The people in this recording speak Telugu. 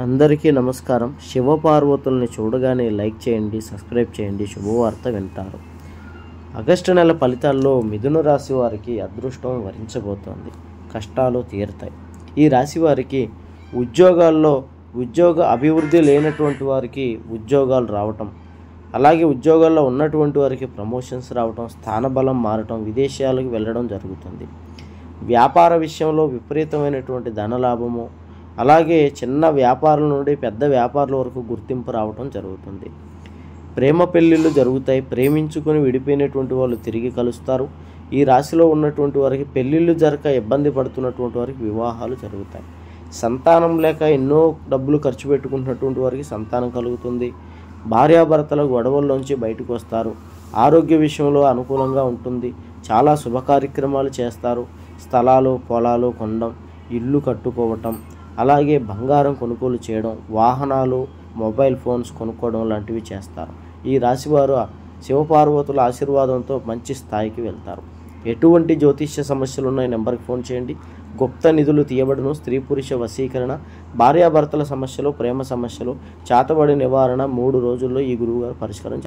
అందరికీ నమస్కారం. శివపార్వతుల్ని చూడగానే లైక్ చేయండి, సబ్స్క్రైబ్ చేయండి. శుభవార్త వింటారు. ఆగస్టు నెల ఫలితాల్లో మిథున రాశి వారికి అదృష్టం వరించబోతోంది. కష్టాలు తీరుతాయి. ఈ రాశి వారికి ఉద్యోగ అభివృద్ధి లేనటువంటి వారికి ఉద్యోగాలు రావటం, అలాగే ఉద్యోగాల్లో ఉన్నటువంటి వారికి ప్రమోషన్స్ రావటం, స్థానబలం మారటం, విదేశాలకు వెళ్ళడం జరుగుతుంది. వ్యాపార విషయంలో విపరీతమైనటువంటి ధనలాభము, అలాగే చిన్న వ్యాపారుల నుండి పెద్ద వ్యాపారుల వరకు గుర్తింపు రావటం జరుగుతుంది. ప్రేమ పెళ్ళిళ్ళు జరుగుతాయి. ప్రేమించుకొని విడిపోయినటువంటి వాళ్ళు తిరిగి కలుస్తారు. ఈ రాశిలో ఉన్నటువంటి వారికి పెళ్ళిళ్ళు జరగక ఇబ్బంది పడుతున్నటువంటి వారికి వివాహాలు జరుగుతాయి. సంతానం లేక ఎన్నో డబ్బులు ఖర్చు పెట్టుకుంటున్నటువంటి వారికి సంతానం కలుగుతుంది. భార్యాభర్తల గొడవల్లోంచి బయటకు వస్తారు. ఆరోగ్య విషయంలో అనుకూలంగా ఉంటుంది. చాలా శుభ కార్యక్రమాలు చేస్తారు. స్థలాలు, పొలాలు కొనడం, ఇల్లు కట్టుకోవటం, అలాగే బంగారం కొనుగోలు చేయడం, వాహనాలు, మొబైల్ ఫోన్స్ కొనుక్కోవడం లాంటివి చేస్తారు. ఈ రాశివారు శివపార్వతుల ఆశీర్వాదంతో మంచి స్థాయికి వెళ్తారు. ఎటువంటి జ్యోతిష్య సమస్యలు ఉన్నాయి నెంబర్కి ఫోన్ చేయండి. గుప్త నిధులు తీయబడును. స్త్రీ పురుష వశీకరణ, భార్యాభర్తల సమస్యలు, ప్రేమ సమస్యలు, చాతబడి నివారణ 3 రోజుల్లో ఈ గురువుగారు పరిష్కారం